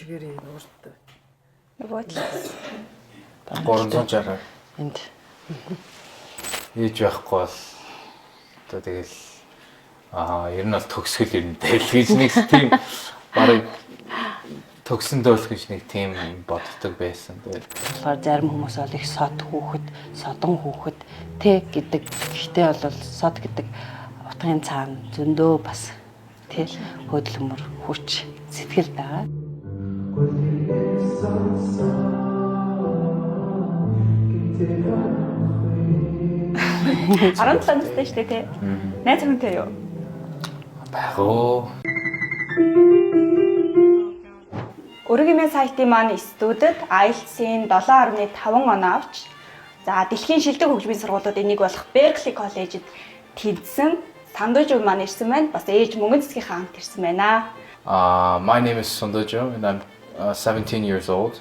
чигээрээ нууртай. Нөгөө л 360 Энд ээж байхгүй бол одоо тэгэл ер нь бол төгсгөл ер нь дэлгэж нэг тийм барыг төгсөндөө л гэж нэг тийм боддог байсан. Тэгээд болохоор зарим хүмүүс бол их сод хүүхэд, содон хүүхэд тэ гэдэг. Гэхдээ бол сод гэдэг утгын цаана зөндөө бас тий хөдөлмөр, хүч, сэтгэл байгаа. 17 настай шүү дээ тий. Найз хүнтэй юу? багуу. Өргөмийн сайтын маань студид IELTS-ийн 7.5 оноо авч за дэлхийн шилдэг хөгжмийн сургуулиудын нэг болох Berkeley College-д тэнцсэн Сандожо маань ирсэн байна. Бас ээж мөнгөн цэцгийнхээ хамт ирсэн байна. My name is Sandojo and I'm 17 years old.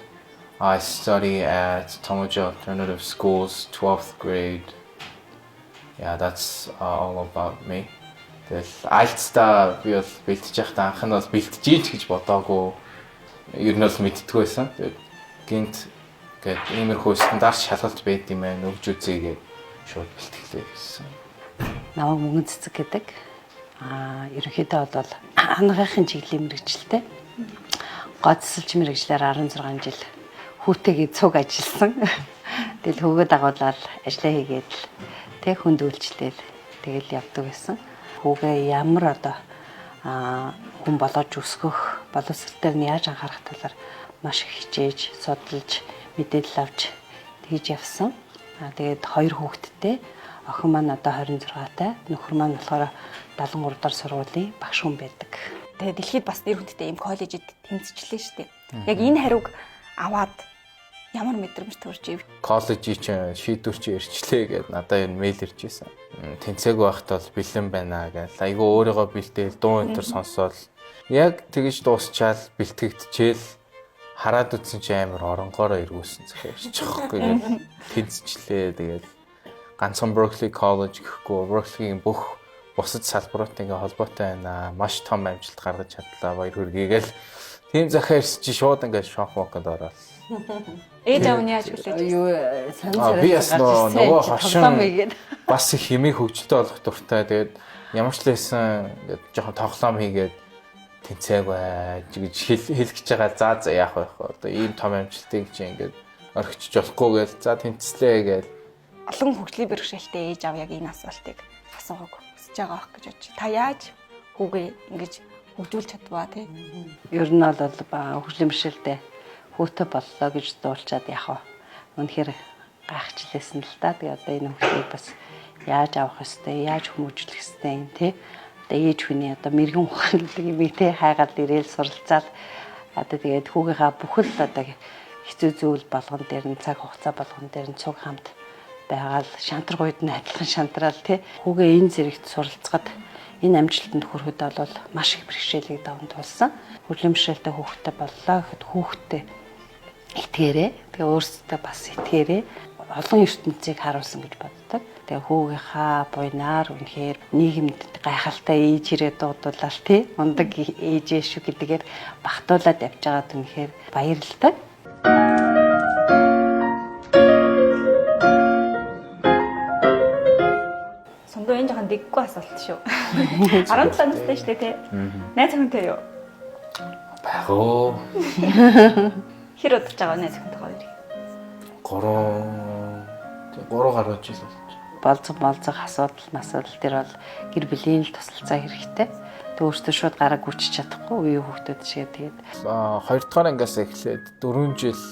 I study at Tomojo Alternative School's 12th grade. Yeah, that's all about me. Тэгэл IELTS-та би бол бэлтэж байхдаа анх нь бол бэлтжиж гэж бодоагүй. Ер нь бол мэдтгүй байсан. Тэгээд гинт гээд иймэрхүү стандарт шалгалт байд юм байна. Өгж үзье гээд шууд бэлтгэлээ гэсэн. Намайг мөнгөн цэцэг гэдэг. Ерөнхийдөө бол хангахын чиглэлийн мэрэгчлээ. Гоцсолч мэрэгчлэр 16 жил хүүтэйгээ цуг ажилласан. Тэгэл хөвгөө дагуулаад ажиллаа хийгээд тэг хүнд үйлчлээл тэгэл явдаг байсан. Хүүгээ ямар одоо хүн болгож өсгөх боловсролтой нь яаж анхаарах талаар маш их хичээж, судалж, мэдээлэл авч тэгж явсан. Тэгээд 2 хүүхэдтэй. Охин маань одоо 26-тай, нөхөр маань болохоор 73 дахь сургуулийн багш хүн байдаг. Тэгээд дэлхийд бас нэр хүндтэй ийм коллежид тэнцвчлээ шүү дээ. Яг энэ хариуг аваад ямар мэдрэмж төрж ив? Коллежийн чинь шийдвэр чи ирчлээ гэд надад энэ мэйл ирж байсан. Тэнцээг байхад бол бэлэн байна гэл. Айгүй өөрийгөө бэлдээл дуу энэ төр сонсоол. Яг тэгэж дуусчаал бэлтгэгдчихээл хараад үтсэн чи амар оронгороо эргүүлсэн захиарч чахгүй гэл тэнцчлээ. Тэгээд ганцхан Berkeley College гэхгүй Berkeley-ийн бүх бусад салбаруудтай ингээ холбоотой байна. Маш том амжилт гаргаж чадлаа. Баяр хүргэе гэл. Тийм захиарч чи шууд ингээ шок мокод ороод. Ээж аав нь яаж хүлээж Юу санаа би бас нөгөө хошин бас их хэмээх хөгжилтэй болох дуртай. Тэгээд ямар ч л байсан ингээд жоохон тоглоом хийгээд тэнцээг бай гэж хэлэх гэж байгаа. За яах вэ? Одоо ийм том амжилтыг чи ингээд орхичж болохгүй гээл. За тэнцлээ гээл. олон хөгжлийн бэрхшээлтэй ээж аав яг энэ асуултыг асуугааг хүсэж байгаа ах гэж бодчих. Та яаж хүүгээ ингэж хөгжүүлж чадваа тий? Ер нь бол хөгжлийн бэрхшээлтэй хүүтэй боллоо гэж дуулчаад яах вэ? Үнэхээр гайхчлээсэн л да. Тэгээ одоо энэ хүүхдийг бас яаж авах ёстой, яаж хүмүүжүүлэх ёстой юм тий? Одоо ээж хүний одоо мэрэгэн ухаалдаг юм тий хайгаад ирээл суралцаад одоо тэгээд хүүгийнхаа бүхэл одоо хэцүү зүйл болгон дээр нь цаг хугацаа болгон дээр нь цуг хамт байгаал шантрагуйд нь адилхан шантраал тий хүүгээ энэ зэрэгт суралцахад энэ амжилтанд хүрэхэд бол маш их бэрхшээлийг даван туулсан. Хөгжлийн бэрхшээлтэй хүүхдтэй боллоо гэхэд хүүхдтэй итгээрээ тэгээ өөрсдөө бас итгээрээ олон ертөнцийг харуулсан гэж боддог. Тэгээ хүүгийнхаа буйнаар үнэхээр нийгэмд гайхалтай ээж ирээд дуудуулаад тий ундаг ээжээ шүү гэдгээр багтуулаад явж байгаад үнэхээр баярлалтай. Сундуу энэ жоохон дэггүй асуулт шүү. 17 настай шүү дээ тий. Найз хүнтэй юу? Багуу. Хэр удаж байгаа найз хүнтэй хоёр? 3 гаруй жил болж. Болцох асуудал масуудал дээр бол гэр бүлийн л тусалцаа хэрэгтэй. Тэг өөртөө шууд гараа гүйчих чадахгүй үеийн хүүхдүүд шиг тэгээд 2 дугаар ангиас эхлээд 4 жил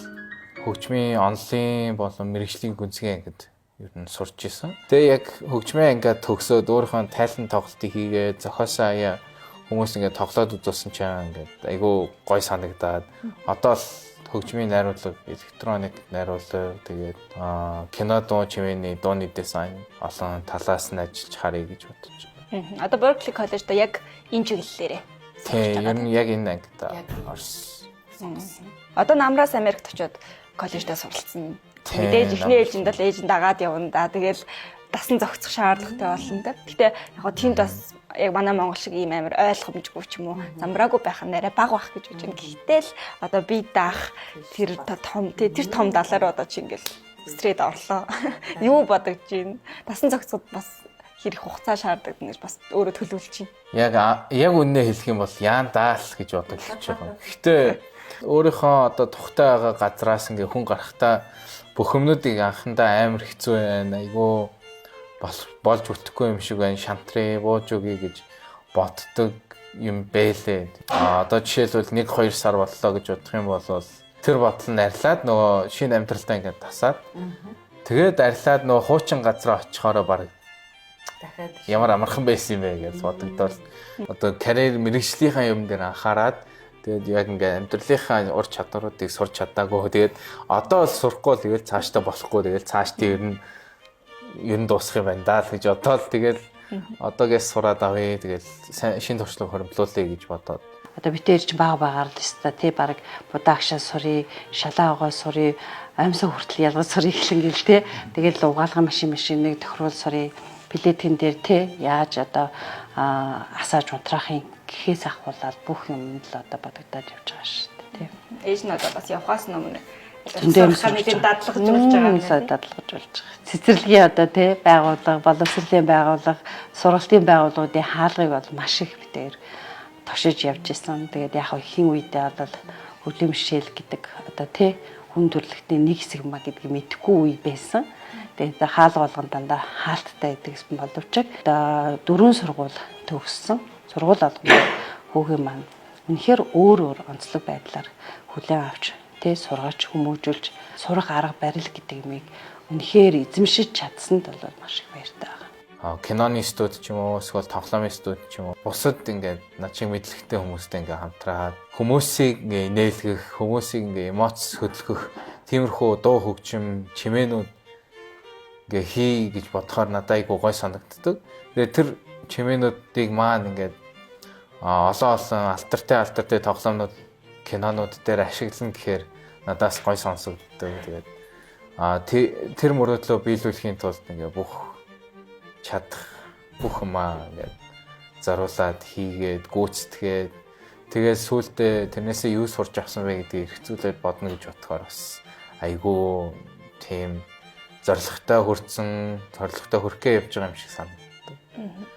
хөгжмийн онлын болон мэрэгжлийн гүнзгий ангид ер нь сурч исэн. Тэгээ яг хөгжмийн ангиад төгсөөд өөрийнхөө тайлан тоглолтыг хийгээд зохиосоо аяа хүмүүс ингээд тоглоод үзүүлсэн чинь ингээд айгүй гой санагдаад одоо л хөгжмийн найруулга, электроник найруулга тэгээд кино дуу чимээний дууны дизайн олон талаас нь ажиллаж харъя гэж бодож байна. Одоо Berkeley College-до яг энэ чиглэлээрээ. Тийм, ер нь яг энэ ангид орсон. Одоо намраас Америкт очиод коллеждээ суралцсан. Мэдээж ихний ээлжинд л ээж дагаад явна да. Тэгэл дасан зохицох шаардлагатай болно да. Гэтэ яг тиймд бас яг манай Монгол шиг ийм амар ойлгомжгүй ч юм уу замбраагүй байх нь арай бага байх гэж бодож байна. Гэхдээ л одоо би даах тэр том далаар одоо чи ингээл стрейт орлоо. Юу бодогдож байна? Тасан зохицоход бас хэрэг хугацаа шаарддаг гэж бас өөрөө төлөвлөж байна. Яг үннээ хэлэх юм бол яан даал гэж бодогдож байгаа. Гэхдээ өөрийнхөө одоо тухтай байгаа газраас ингээ хүн гарахтаа бүх юмнуудыг анхандаа амар хэцүү байна. Айгуу болж үтгэхгүй юм шиг байна. Шантрээ бууж өгье гэж боддог юм бэлээ. Одоо жишээлбэл 1-2 сар боллоо гэж бодох юм бол тэр бодол нь арилаад нөгөө шинэ амьдралдаа ингээд тасаад тэгээд арилаад нөгөө хуучин газараа очихороо баг дахиад ямар амархан байсан юм бэ гэж бодогдвол одоо карьер мэрэгжлийнхаа юм дээр анхаарад тэгээд яг ингээ амьдралынхаа ур чадваруудыг сурч чадаагүй. Тэгээд одоо л сурахгүй л тэгэл цаашдаа болохгүй. Тэгэл цаашдаа ер нь дуусах юм байна даа л гэж бодоод тэгэл одоогээс сураад авъя. Тэгэл шинэ туршлага хөрвүүлээ гэж бодоод. Одоо битээр ч бага багаар л өста тий баг будаагшаа сурыг, шалаагаа сурыг, амьсаа хүртэл ялгаж сурыг гэл тий. Тэгэл угаалгын машиныг тохируул сурыг. Плетийн дээр тий яаж одоо асааж унтраахын гэхээс ахуулаад бүх юм л одоо бодогдоод явж байгаа шүү дээ тий. Ээж нь одоо бас явхаас өмнө сурахаар нэг дадлагж болж байгаа юм. Дадлагж болж байгаа. Цэцэрлэгийн одоо тий байгууллага, боловсролын байгууллага, сургалтын байгууллагуудын хаалгыг бол маш их битээр тошиж явж исэн. Тэгээд яг хин үедээ бол үлэмшээл гэдэг одоо тий хүн төрөлхтний нэг хэсэг маа гэдгийг мэдэхгүй үе байсан. Тэгээд хаалга болгон дандаа хаалттай байдаг гэсэн боловч одоо 4 сургууль төгссөн. Сургууль болгоно хүүхэн маань үнэхээр өөр онцлог байдлаар хүлээн авч тий сургаж хүмүүжүүлж сурах арга барил гэдэг юмыг үнэхээр эзэмшиж чадсанд бол маш их баяртай байгаа. Киноны студ ч юм уу эсвэл тоглоомын студ ч юм уу бусад ингээд над шиг мэдлэгтэй хүмүүстэй ингээд хамтраад хүмүүсийг ингээд инээлгэх, хүмүүсийг ингээд эмоц хөдөлгөх тиймэрхүү дуу хөгжим, чимээнүүд ингээ хий гэж бодохоор надад айгуу гой санагддаг. Тэгээд тэр чимээнүүдийг маань ингээд олон алтартай тоглоомнууд, кинонууд дээр ашиглана гэхээр надаас гой сонсогддог. Тэгээд тэр мөрөөдлөө биелүүлэхийн тулд ингээ бүх чадах бүх юмаа ингээд заруулаад хийгээд гүйцэтгээд тэгээд сүултээ тэрнээсээ юу сурч авсан бэ гэдгийг хэрэгцүүлээд бодно гэж бодохоор бас айгуу тийм зоригтой хүрэх гээ явж байгаа юм шиг санагдав.